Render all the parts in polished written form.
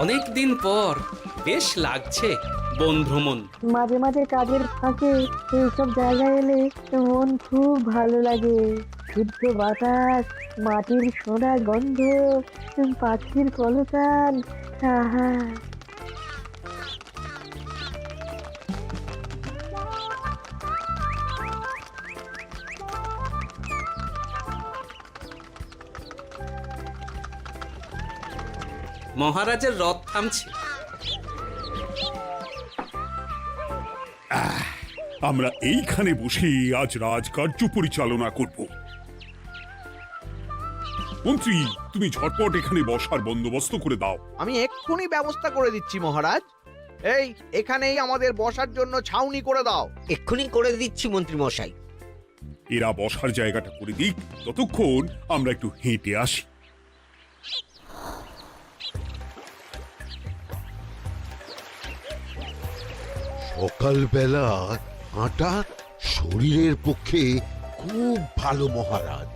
অনেক দিন পর বেশ লাগছে বন ভ্রমণ। মাঝে মাঝে কাজের ফাঁকে এইসব জায়গায় এলে মন খুব ভালো লাগে। শুদ্ধ বাতাস, মাটির সোনা গন্ধ, পাখির কলতান, আহা। মহারাজের রথ থামছে। আমরা এইখানে বসে আজ রাজকার্য পরিচালনা করব। মন্ত্রী, তুমি ঝটপট এখানে বসার বন্দোবস্ত করে দাও। আমি এক্ষুনি ব্যবস্থা করে দিচ্ছি মহারাজ। এই এখানেই আমাদের বসার জন্য ছাউনি করে দাও। এক্ষুনি করে দিচ্ছি মন্ত্রী মশাই। এরা বসার জায়গাটা করে দিক, ততক্ষণ আমরা একটু হেঁটে আসি। সকালবেলা হাঁটা শরীরের পক্ষে খুব ভালো মহারাজ।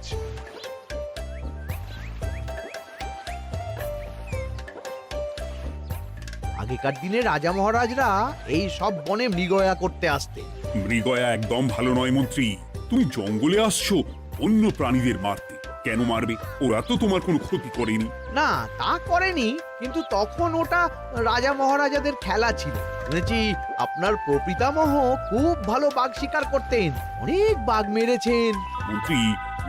আগেকার দিনে রাজা মহারাজরা এই সব বনে মৃগয়া করতে আসতেন। মৃগয়া একদম ভালো নয় মন্ত্রী। তুমি জঙ্গলে আসছো অন্য প্রাণীদের মারতে। কেন মারবে? ওরা তো তোমার কোনো ক্ষতি করেনি। না, তা করেনি, কিন্তু তখন ওটা রাজা মহারাজাদের খেলা ছিল। শুনেছি আপনার প্রপিতামহ খুব ভালো বাঘ শিকার করতেন, অনেক বাঘ মেরেছেন। মন্ত্রী,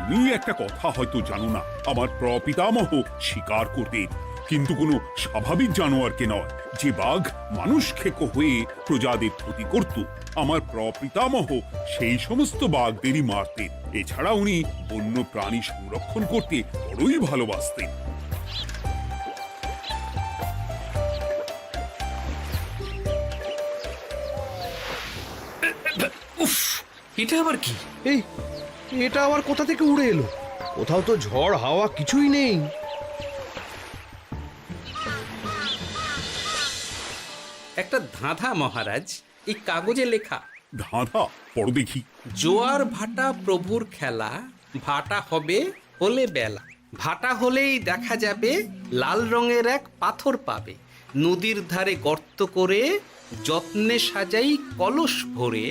তুমি একটা কথা হয়তো জানো না। আমার প্রপিতামহ শিকার করতেন, কিন্তু কোনো স্বাভাবিক জানোয়ারকে নয়। যে বাঘ মানুষ খেকো হয়ে প্রজাদের ক্ষতি করত, আমার প্রপিতামহ সেই সমস্ত বাঘদেরই মারতেন। এছাড়া উনি বন্য প্রাণী সংরক্ষণ করতে বড়ই ভালোবাসতেন। উফ, এটা আবার কি? এই এটা আবার কোথা থেকে উড়ে এলো? কোথাও তো ঝড় হাওয়া কিছুই নেই। একটা ধাঁধা মহারাজ, এই কাগজে লেখা। ধাঁধা? পড়ো দেখি। জোয়ার ভাটা প্রভুর খেলা, ভাটা হবে হলে বেলা। ভাটা হলেই দেখা যাবে লাল রঙের এক পাথর পাবে। নদীর ধারে গর্ত করে যত্নে সাজাই কলস ভরে।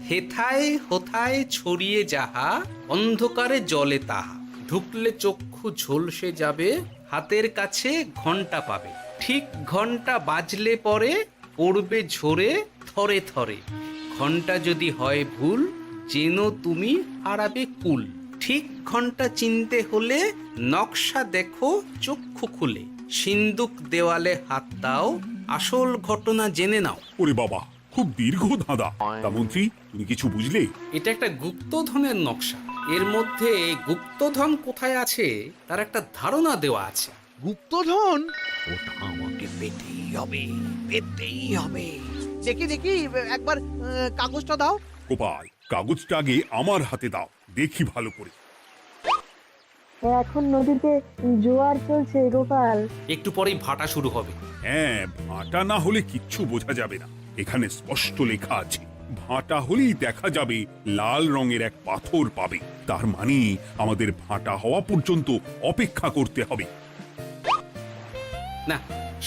হেথায় হোথায় ছড়িয়ে যাহা, অন্ধকারে জলে তাহা। ঢুকলে চক্ষু ঝলসে যাবে, হাতের কাছে ঘন্টা পাবে। ঠিক ঘন্টা বাজলে পরে পড়বে ঝরে থরে থরে। ঘন্টা যদি হয় ভুল, যেন তুমি হারাবে কুল। ঠিক ঘন্টা চিনতে হলে নকশা দেখো চক্ষু খুলে। সিন্দুক দেওয়ালে হাত দাও, আসল ঘটনা জেনে নাও। ওরে বাবা, খুব দীর্ঘ ধাঁধা। তা মন্ত্রী, তুমি কিছু বুঝলে? এটা একটা গুপ্তধনের নকশা। এর মধ্যে গুপ্তধন কোথায় আছে তার একটা ধারণা দেওয়া আছে। গুপ্তধন? ওটা আমাকে পেতেই হবে, পেতেই হবে। দেখি দেখি, একবার কাগজটা দাও। গোপাল, কাগজটা আগে আমার হাতে দাও, দেখি ভালো করে। এখন নদীতে জোয়ার চলছে গোপাল। একটু পরেই ভাটা শুরু হবে। হ্যাঁ, ভাটা না হলে কিচ্ছু বোঝা যাবে না। এখানে স্পষ্ট লেখা আছে, ভাটা হলেই দেখা যাবে লাল রঙের এক পাথর পাবে। তার মানে আমাদের ভাটা হওয়া পর্যন্ত অপেক্ষা করতে হবে। না,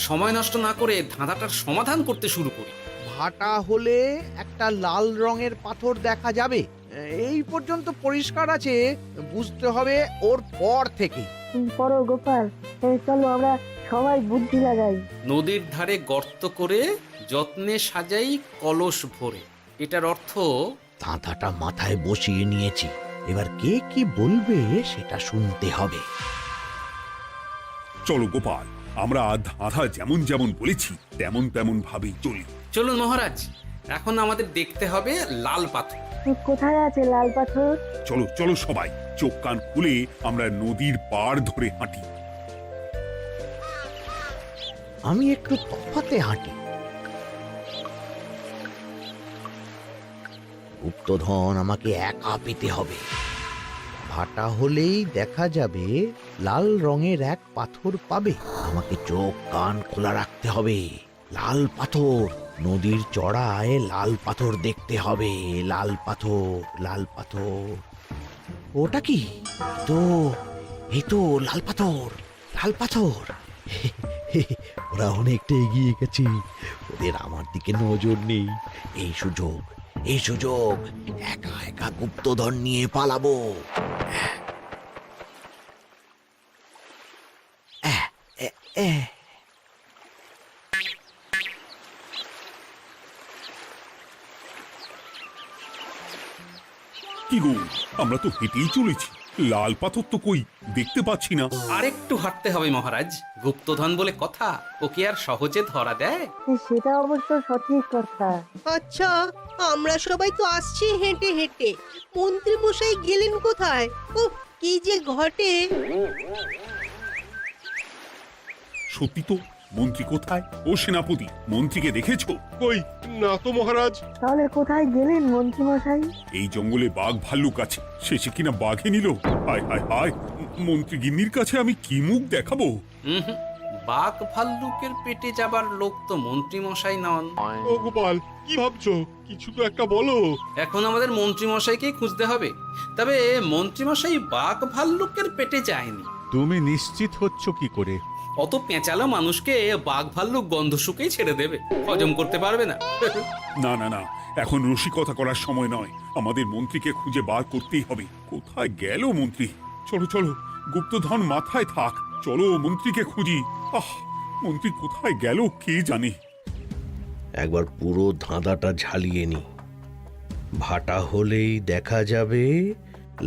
সময় নষ্ট না করে ধাঁধাটার সমাধান করতে শুরু করি। ভাটা হলে একটা লাল রঙের পাথর দেখা যাবে, এই পর্যন্ত পরিষ্কার আছে। বুঝতে হবে ওর পর থেকে। পড়ো গোপাল, চলো আমরা সবাই বুদ্ধি লাগাই। নদীর ধারে গর্ত করে যত্নে সাজাই কলস ভরে। এটার অর্থ, ধাঁধাটা মাথায় বসিয়ে নিয়েছি, এবার কে কি বলবে সেটা শুনতে হবে। চলো গোপাল, আমরা ধাঁধা যেমন যেমন বলেছি তেমন তেমন ভাবেই চলি। চলুন মহারাজ, এখন আমাদের দেখতে হবে লাল পাথর। কোথায় আছে লাল পাথর? চলো চলো সবাই, চোখ কান খুলে আমরা নদীর পাড় ধরে হাঁটি। আমি একটু তফাতে হাঁটি। গুপ্তধন আমাকে একা পেতে হবে। ভাটা হলেই দেখা যাবে লাল রঙের এক পাথর পাবে। আমাকে চোখ কান খোলা রাখতে হবে। লাল পাথর, নদীর চড়ায় লাল পাথর দেখতে হবে। লাল পাথর, লাল পাথর। ওটা কি? তো এই তো লাল পাথর, লাল পাথর। ওরা অনেকটা এগিয়ে গেছে, ওদের আমার দিকে নজর নেই। এই সুযোগ, এই সুযোগ, একা একা গুপ্তধন নিয়ে পালাবো। কি গো, আমরা তো হেঁটেই চলেছি, লাল পাথর তো কই দেখতে পাচ্ছি না। আরেকটু হাঁটতে হবে মহারাজ, গুপ্তধন বলে কথা, ওকে আর সহজে ধরা দেয়? সেটা অবশ্য সঠিক কথা। আচ্ছা, আমরা সবাই তো আসছি হেঁটে হেঁটে, মন্ত্রী মশাই গেলেন কোথায়? ও কি যে ঘটে! সত্যি তো, মন্ত্রী কোথায়? ও সেনাপতি, মন্ত্রীকে দেখেছো? কই না তো মহারাজ। তাহলে কোথায় গেলেন মন্ত্রী মশাই? এই জঙ্গলে বাঘ ভাল্লুক আছে, শেষে কিনা বাঘে নিল। হায় হায় হায়, মন্ত্রী গিন্নির কাছে আমি কি মুখ দেখাবো? হুম, বাঘ ভাল্লুকের পেটে যাবার লোক তো মন্ত্রী মশাই নন। ও গোপাল, কি ভাবছো? কিছু তো একটা বলো। এখন আমাদের মন্ত্রী মশাইকেই খুঁজতে হবে। তবে মন্ত্রী মশাই বাঘ ভাল্লুকের পেটে যায়নি। তুমি নিশ্চিত হচ্ছ কি করে? অত পেঁচালো মানুষকে বাঘ ভাল্লুক গন্ধ শুকেই ছেড়ে দেবে, হজম করতে পারবে না। না না না, এখন রসিকতা করার সময় নয়, আমাদের মন্ত্রীকে খুঁজে বার করতেই হবে। কোথায় গেল মন্ত্রী? চলো চলো, গুপ্তধন মাথায় থাক, চলো মন্ত্রীকে খুঁজি। আহ, মন্ত্রী কোথায় গেল কে জানে। একবার পুরো ধাঁধাটা ঝালিয়ে নি। ভাটা হলেই দেখা যাবে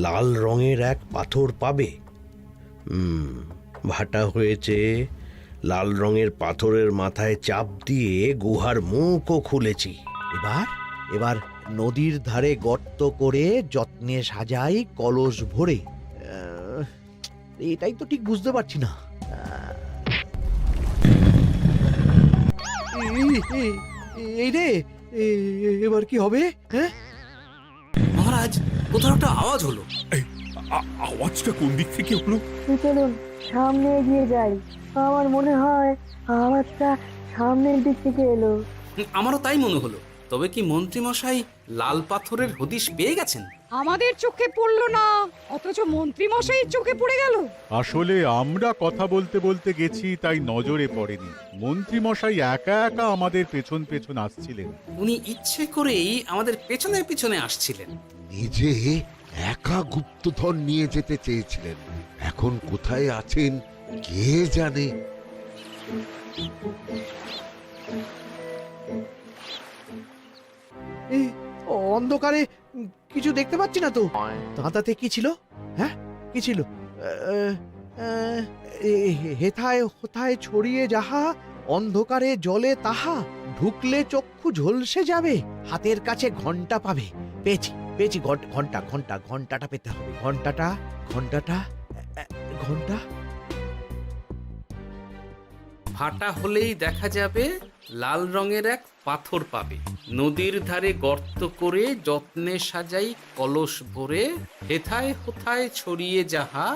লাল রঙের এক পাথর পাবে। ভাটা হয়েছে, লাল রঙের পাথরের মাথায় চাপ দিয়ে গুহার মুখও খুলেছি। এবার এবার নদীর ধারে গর্ত করে যত্নে সাজাই কলস ভরে। এটাই তো ঠিক বুঝতে পারছি না। এই রে, এবার কি হবে? হ্যাঁ মহারাজ, কোথাও একটা আওয়াজ হলো। আওয়াজটা কোন দিক থেকে হলো? চলুন সামনে এগিয়ে যাই। আমার মনে হয় আওয়াজটা সামনের দিক থেকে এলো। আমারও তাই মনে হলো। তবে কি মন্ত্রী মশাই লাল পাথরের হদিশ পেয়ে গেছেন? আমাদের চোখে পড়লো না, অথচ মন্ত্রী মশাইয়ের চোখে পড়ে গেল। আসলে আমরা কথা বলতে বলতে গেছি, তাই নজরে পড়েনি। মন্ত্রী মশাই একা একা আমাদের পেছন পেছন আসছিলেন। উনি ইচ্ছে করেই আমাদের পেছনে পেছনে আসছিলেন। নিজে একা গুপ্তধন নিয়ে যেতে চেয়েছিলেন, এখন কোথায় আছেন কে জানে। এই অন্ধকারে কিছু দেখতে পাচ্ছি না তো। দাঁতাতে কি ছিল? হ্যাঁ, কি ছিল? হেথায় হোথায় ছড়িয়ে যাহা, অন্ধকারে জলে তাহা, ঢুকলে চক্ষু ঝলসে যাবে, হাতের কাছে ঘন্টা পাবে। পেয়েছি পেয়েছি, ঘন্টা ঘন্টা ঘন্টাটা পেতে হবে। ঘন্টাটা ঘন্টাটা ঘন্টা। ভাটা হলেই দেখা যাবে লাল রঙের এক পাথর পাবে। নদীর ধারে গর্ত করে যত্নে সাজাই কলস ভরে, হেথায় হোথায় ছড়িয়ে যাহা,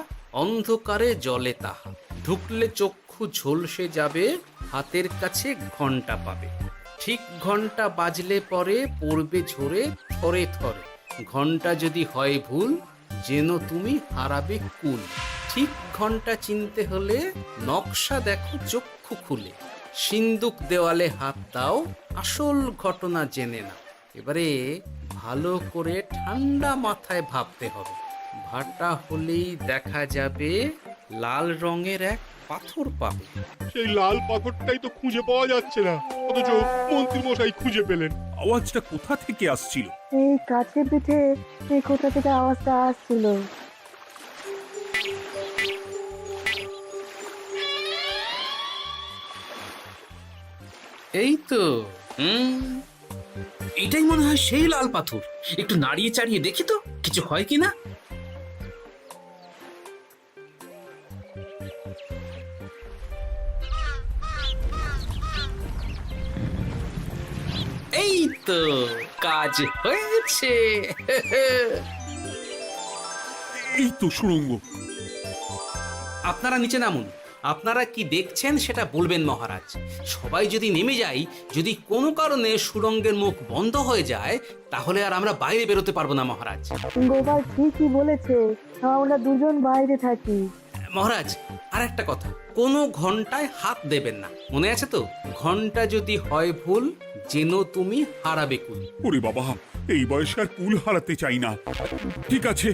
অন্ধকারে জলে তাহা, ঢুকলে চক্ষু ঝলসে যাবে, হাতের কাছে ঘন্টা পাবে। ঠিক ঘন্টা বাজলে পরে পড়বে ঝরে থরে থরে, ঘন্টা যদি হয় ভুল, যেন তুমি হারাবে কুল। ঠিক ঘন্টা চিনতে হলে নকশা দেখো চক্ষু খুলে, সিন্দুক দেওয়ালে হাত দাও, আসল ঘটনা জেনে নাও। এবারে ভালো করে ঠান্ডা মাথায় ভাবতে হবে। ভাটা হলেই দেখা যাবে লাল রঙের এক পাথর পাবে। সেই লাল পাথরটাই তো খুঁজে পাওয়া যাচ্ছে না, অথচ মন্ত্রী মশাই খুঁজে পেলেন। আওয়াজটা কোথা থেকে আসছিল? এই কাছে পিঠে কোথা থেকে আওয়াজটা আসছিল? এই তো, এটাই মনে হয় সেই লাল পাথর। একটু নাড়িয়ে চাড়িয়ে দেখি তো কিছু হয় কিনা। এই তো, কাজ হয়েছে। এই তো সুড়ঙ্গ। আপনারা নিচে নামুন। আপনারা কি দেখছেন সেটা বলবেন মহারাজ। সবাই যদি নেমে যাই, যদি কোনো কারণে সুড়ঙ্গের মুখ বন্ধ হয়ে যায়, তাহলে আর আমরা বাইরে বেরোতে পারবো না মহারাজ। গোপাল ঠিকই বলেছে, আমরা দুজন বাইরে থাকি। মহারাজ, আর একটা কথা, কোনো ঘন্টায় হাত দেবেন না, মনে আছে তো? ঘন্টা যদি হয় ভুল, যেন তুমি হারাবে কুল। ওরে বাবা, এই বয়সে আর কুল হারাতে চাই না। ঠিক আছে,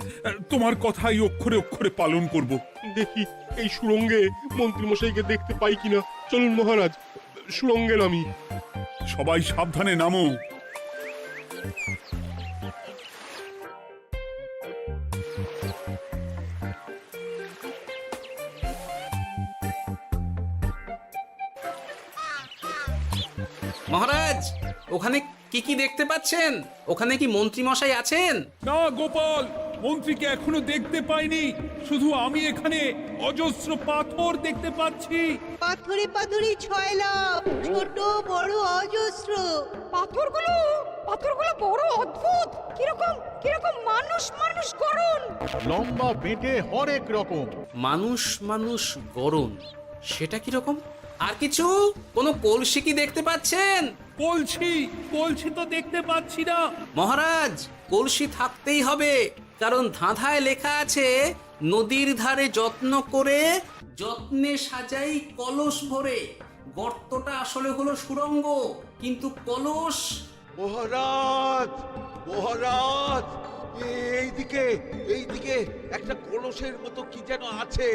তোমার কথাই অক্ষরে অক্ষরে পালন করব। দেখি এই সুরঙ্গে মন্ত্রী মশাইকে দেখতে পাই কিনা। চলুন মহারাজ, সুরঙ্গে নামি। সবাই সাবধানে নামো। মহারাজ, ওখানে কি কি দেখতে পাচ্ছেন? ওখানে কি মন্ত্রী মশাই আছেন? না গোপাল, মন্ত্রীকে এখনো দেখতে পাইনি। শুধু আমি এখানে অজস্র পাথর দেখতে পাচ্ছি। পাথরে পাথরে ছয়লাভ, ছোট বড় অজস্র। পাথরগুলো বড় অদ্ভুত, কিরকম কিরকম মানুষ মানুষ করুন। লম্বা বেঁটে হরেক রকম। মানুষ মানুষ গরম, সেটা কি রকম? আর কিছু? কোনো কলসি কি দেখতে পাচ্ছেন? কলছি তো দেখতে পাচ্ছি না। মহারাজ, কলসি থাকতেই হবে, কারণ ধাঁধায় লেখা আছে, নদীর ধারে যত্ন করে যত্নে সাজাই কলস ভরে। গর্তটা আসলে হলো সুড়ঙ্গ, কিন্তু কলস। মহারাজ, মহারাজ, এইদিকে এইদিকে একটা কলসের মতো কি যেন আছে।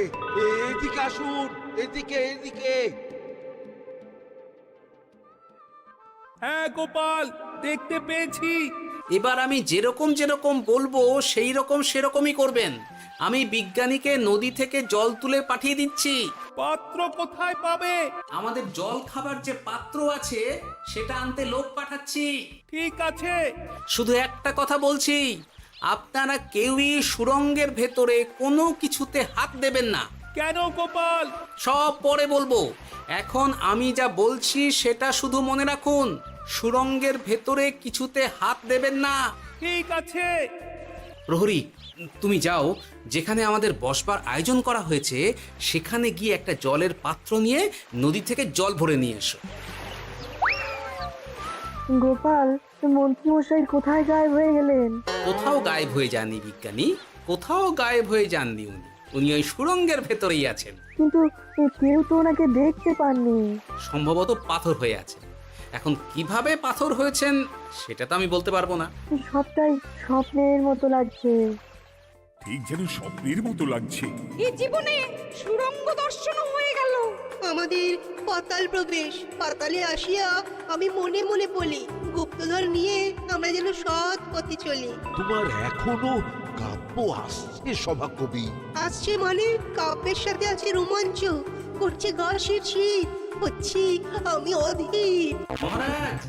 এইদিকে আসুন, এদিকে এদিকে। হ্যাঁ গোপাল, দেখতে পেয়েছি। এবার আমি যেরকম যেরকম বলবো সেই রকম সেরকমই করবেন। আমি বিজ্ঞানীকে নদী থেকে জল তুলে পাঠিয়ে দিচ্ছি। পাত্র কোথায় পাবে? আমাদের জল খাবার যে পাত্র আছে সেটা আনতে লোক পাঠাচ্ছি। ঠিক আছে। শুধু একটা কথা বলছি, আপনারা কেউই সুড়ঙ্গের ভেতরে কোনো কিছুতে হাত দেবেন না। কেন গোপাল? সব পরে বলবো, এখন আমি যা বলছি সেটা শুধু মনে রাখুন। সুড়ঙ্গের ভেতরে কিছুতে হাত দেবেন না। ঠিক আছে। প্রহরী, তুমি যাও, যেখানে আমাদের বসবার আয়োজন করা হয়েছে সেখানে গিয়ে একটা জলের পাত্র নিয়ে নদী থেকে জল ভরে নিয়ে এসো। গোপাল, মন্ত্রী মশাই কোথায় গায়েব হয়ে গেলেন? কোথাও গায়েব হয়ে যাননি বিজ্ঞানী, কোথাও গায়েব হয়ে যাননি উনি। উনি ওই সুড়ঙ্গের ভেতরেই আছেন। কিন্তু কেউ তো ওনাকে দেখতে পাননি। সম্ভবত পাথর হয়ে আছে। এখন কিভাবে পাথর হয়েছেন সেটা তো আমি বলতে পারবো না। সবটাই স্বপ্নের মতো লাগছে। ঠিক যেন স্বপ্নের মতো লাগছে। এই জীবনে সুরঙ্গ দর্শন হয়ে গেল। আমাদের পাতাল প্রবেশ। পাতালে আসিয়া আমি মনে মনে বলি, গুপ্তধন নিয়ে আমরা যেন সৎ পথে চলি। তোমার এখনো কাব্য আসছে সভাকবি? আসছে মানে কাব্যের সাথে আছে রোমাঞ্চ, করছে গা শীত, হচ্ছি আমি অধীর। মহারাজ,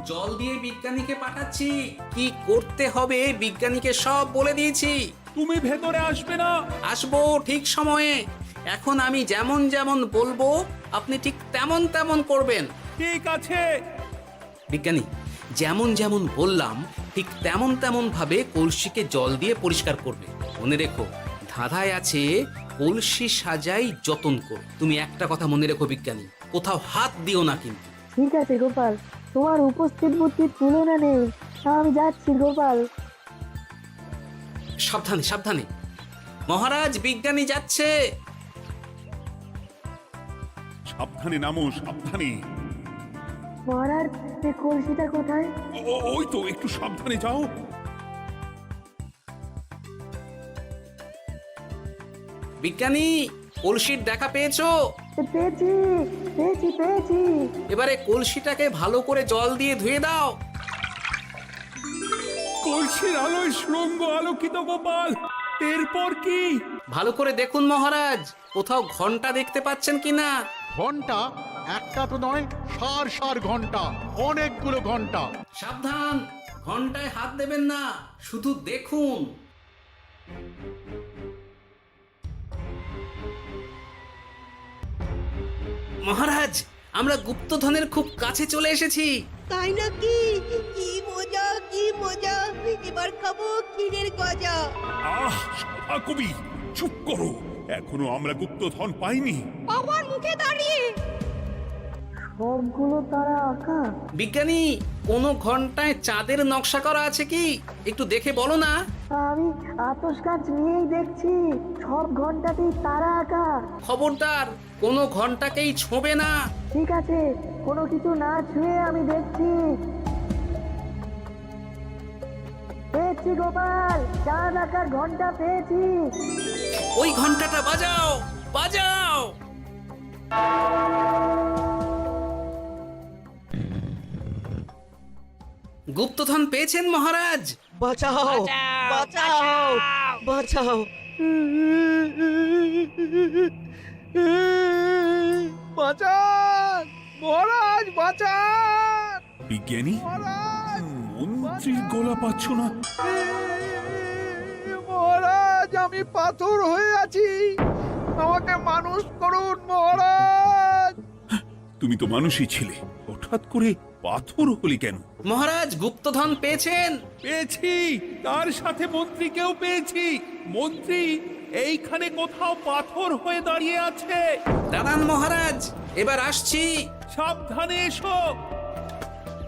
জল দিয়ে বিজ্ঞানীকে পাঠাচ্ছি। কি করতে হবে বিজ্ঞানীকে সব বলে দিয়েছি। তুমি ভেতরে আসবে না? আসবো ঠিক সময়ে। এখন আমি যেমন যেমন বলবো আপনি ঠিক তেমন তেমন করবেন। ঠিক আছে। বিজ্ঞানী, যেমন যেমন বললাম ঠিক তেমন তেমন ভাবে কলসিকে জল দিয়ে পরিষ্কার করবে। মনে রেখো, ধাঁধায় আছে কলসি সাজাই যতন কর। তুমি একটা কথা মনে রেখো বিজ্ঞানী, কোথাও হাত দিও না কিন্তু। ঠিক আছে গোপাল, তোমার উপস্থিত বুদ্ধির তুলনা নেই। আমি যাচ্ছি গোপাল। সাবধানে সাবধানে। মহারাজ, বিজ্ঞানী যাচ্ছে। সাবধানে নামো, সাবধানে। মহারাজ, এই কলসিটা কোথায়? ওই তো, একটু সাবধানে যাও। বিজ্ঞানী, কলসির দেখা পেয়েছো? পেয়েছি পেয়েছি পেয়েছি। এবারে কলসিটাকে ভালো করে জল দিয়ে ধুয়ে দাও। কলসির আলোয় সুড়ঙ্গ আলোকিত গোপাল। এরপর কি? ভালো করে দেখুন মহারাজ, কোথাও ঘন্টা দেখতে পাচ্ছেন কিনা। ঘন্টা? একটা তো নয়, সার সার ঘন্টা, অনেকগুলো ঘন্টা। সাবধান, ঘন্টায় হাত দেবেন না, শুধু দেখুন। মহারাজ, আমরা গুপ্তধনের খুব কাছে চলে এসেছি। তাই নাকি? কি মজা কি মজা, এবার খাবো ক্ষীরের গজা। আহ সভা কবি, চুপ করো, এখনো আমরা গুপ্তধন পাইনি। বাবার মুখে দাঁড়িয়ে সবগুলো তারা আঁকা। বিজ্ঞানী, কোনো ঘন্টায় চাঁদের নকশা করা আছে কি? একটু দেখে বলো না। আমি আতস কাজ নিয়েই দেখছি, সব ঘন্টাতেই তারা আঁকা। খবরদার, কোনো ঘন্টাকেই ছোঁবে না। ঠিক আছে, কোনো কিছু না ছুঁয়ে আমি দেখছি। পেয়েছি গোপাল, চাঁদ আঁকার ঘন্টা পেয়েছি। ওই ঘন্টাটা বাজাও, বাজাও। গুপ্তধন পেয়েছেন মহারাজ? বাঁচাও বাঁচাও বাঁচাও। বাঁচান মহারাজ, বাঁচান বিজ্ঞানী, মহারাজ, মন্ত্রীর গলা পাচ্ছ না? মহারাজ, আমি পাথর হয়ে আছি, আমাকে মানুষ করুন মহারাজ। তুমি তো মানুষই ছিলে, হঠাৎ করে পাথর হলি কেন? মহারাজ, গুপ্তধন পেয়েছেন? পেয়েছি, তার সাথে মন্ত্রীকেও পেয়েছি। মন্ত্রী এইখানে কোথাও পাথর হয়ে দাঁড়িয়ে আছে। দাঁড়ান মহারাজ, এবার আসছি। সাবধানে এসো।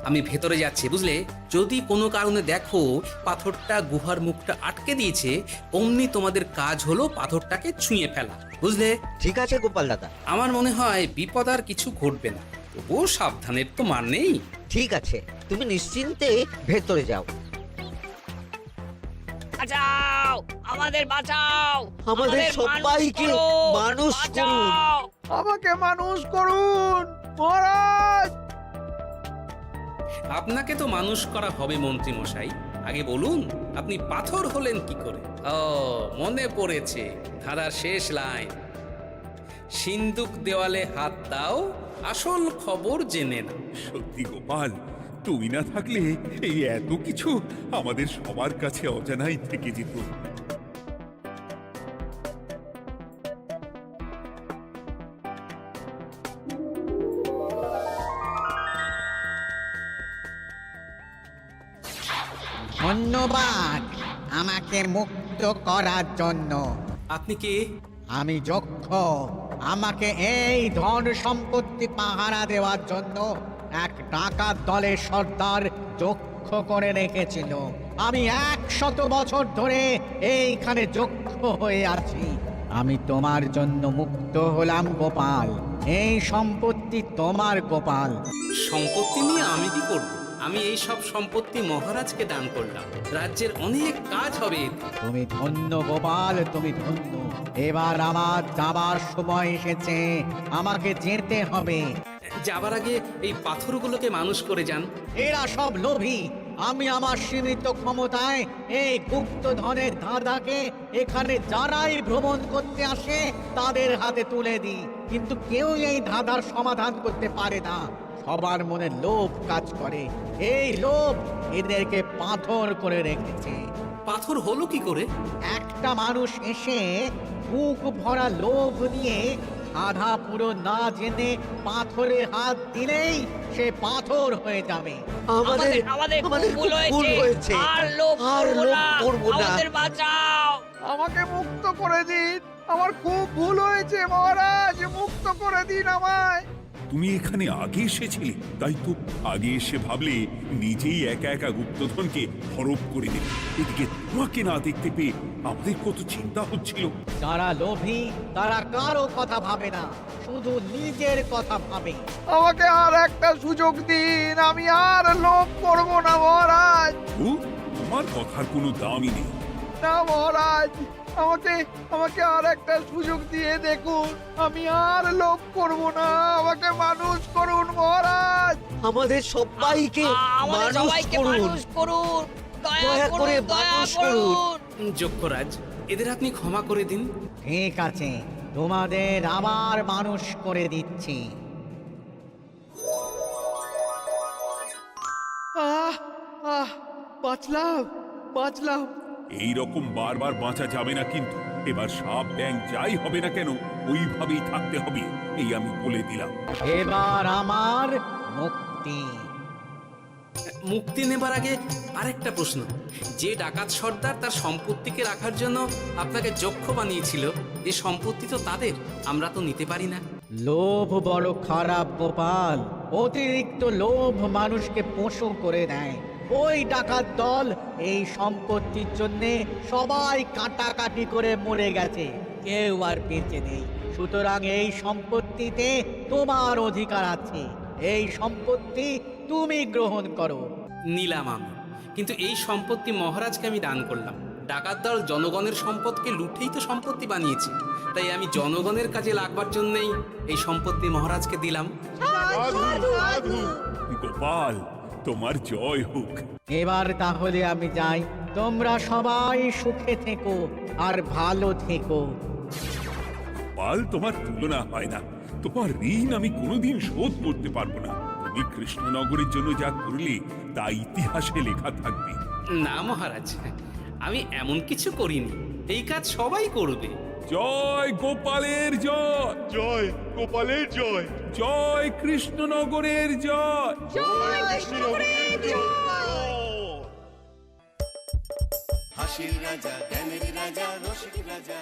আমি ভেতরে যাচ্ছি, বুঝলে? যদি কোনো কারণে দেখো পাথরটা গুহার মুখটা আটকে দিয়েছে, অমনি তোমাদের কাজ হলো পাথরটাকে ছুঁয়ে ফেলা, বুঝলে? ঠিক আছে গোপাল দাদা। আমার মনে হয় বিপদ আর কিছু ঘটবে না, তবুও সাবধানের তো মান নেই। ঠিক আছে, তুমি নিশ্চিন্তে ভেতরে যাও। বাঁচাও, আমাদের বাঁচাও, আমাদের সবাইকে মানুষ করুন। আমাকে মানুষ করুন মহারাজ। আপনাকে তো মানুষ করা হবে মন্ত্রী মশাই। আগে বলুন, আপনি পাথর হলেন কি করে? ও, মনে পড়েছে, ধাঁধার শেষ লাইন। সিন্দুক দেওয়ালে হাত দাও, আসল খবর জেনে নাও। সত্যি গোপাল, তুমি না থাকলে এই এত কিছু আমাদের সবার কাছে অজানাই থেকে যেত। ধন্যবাদ আমাকে মুক্ত করার জন্য। আপনি কে? আমি যক্ষ, আমাকে এই ধন সম্পত্তি পাহারা দেওয়ার জন্য এক ডাকাত দলের সর্দার যক্ষ করে রেখেছিল। আমি 100 বছর ধরে এইখানে যক্ষ হয়ে আছি। আমি তোমার জন্য মুক্ত হলাম গোপাল, এই সম্পত্তি তোমার গোপাল। সম্পত্তি নিয়ে আমি কি করব? আমি এই সব সম্পত্তি মহারাজকে দান করলাম, রাজ্যের অনেক কাজ হবে এতে। তুমি ধন্য গোপাল, তুমি ধন্য। এবার আমার যাবার সময় এসেছে, আমাকে যেতে হবে। যাবার আগে এই পাথরগুলোকে মানুষ করে যান। এরা সব লোভী। আমি আমার সীমিত ক্ষমতায় এই গুপ্তধনের ধাঁধাকে এখানে যারাই ভ্রমণ করতে আসে তাদের হাতে তুলে দিই, কিন্তু কেউ এই ধাঁধার সমাধান করতে পারে না। সবার মনে লোভ কাজ করে, এই লোভ এদেরকে পাথর করে রেখেছে। পাথর হলো কি করে? একটা মানুষ এসে বুক ভরা লোভ নিয়ে আধা পুরো না জেনে পাথরে হাত দিলেই সে পাথর হয়ে যাবে। আমাদের আমাদের আমাদের ভুল ভুল হয়েছে। আর লোভ আর করবো লোভ না, করবো না। আমাদের বাঁচাও। আমাকে মুক্ত করে দিন, আমার খুব ভুল হয়েছে মহারাজ, মুক্ত করে দিন আমায়। তুমি এখানে আগে এসেছিলে, তাই তো আগে এসে ভাবলে নিজেই একা একা গুপ্তধনকে হরপ করে দেবে। এদিকে তোমাকে না দেখতে পেয়ে আমাদের কত চিন্তা হচ্ছিল। যারা লোভী তারা কারো কথা ভাবে না, শুধু নিজের কথা ভাবে। আমাকে আর একটা সুযোগ দিন, আমি আর লোভ করব না মহারাজ। ও, তোমার কথার কোনো দামই নেই। না মহারাজ, আমাকে আমাকে আর একটা সুযোগ দিয়ে দেখুন, আমি আর লোভ করব না, আমাকে মানুষ করুন মহারাজ। আমাদের সবাইকে আমাদের মানুষ সবাইকে করুন। মানুষ করুন, দয়া করে মানুষ করুন। যক্ষরাজ, এদের আপনি ক্ষমা করে দিন। ঠিক আছে, তোমাদের আবার মানুষ করে দিচ্ছি। বাঁচলাম বাঁচলাম। এই রকম বারবার বাঁচা যাবে না, কিন্তু এবার সাপ ব্যাং যাই হবে না কেন ওইভাবেই থাকতে হবে, এই আমি বলে দিলাম। এবার আমার মুক্তি। মুক্তি নেবার আগে আরেকটা প্রশ্ন, যে ডাকাত সর্দার তার সম্পত্তিকে রাখার জন্য আপনাকে যক্ষ বানিয়েছিল, যে সম্পত্তি তো তাদের, আমরা তো নিতে পারি না। লোভ বড় খারাপ গোপাল, অতিরিক্ত লোভ মানুষকে পশু করে দেয়। ওই ডাকাত দল এই সম্পত্তির জন্য সবাই কাটাকাটি করে মরে গেছে, কেউ আর বেঁচে নেই। সুতরাং এই সম্পত্তিতে তোমার অধিকার আছে, এই সম্পত্তি তুমি গ্রহণ করো। নিলাম আমি, কিন্তু এই সম্পত্তি মহারাজকে আমি দান করলাম। ডাকাত দল জনগণের সম্পদকে লুঠেই তো সম্পত্তি বানিয়েছে, তাই আমি জনগণের কাজে লাগবার জন্যই এই সম্পত্তি মহারাজকে দিলাম। গোপাল, তোমার জয় হোক। এবার তাহলে আমি যাই, তোমরা সবাই সুখে থেকো আর ভালো থেকো। গোপাল, তোমার তুলনা হয় না। তোমার ঋণ আমি কোনোদিন শোধ করতে পারবো না। তুমি কৃষ্ণনগরের জন্য যা করলে তা ইতিহাসে লেখা থাকবে। না মহারাজ, আমি এমন কিছু করিনি, এই কাজ সবাই করবে। জয় গোপালের জয়, জয় গোপালের জয়, জয় কৃষ্ণনগরের জয়। জয় কৃষ্ণনগরের জয়। হাসির রাজা, জ্ঞানের রাজা, রসিক রাজা।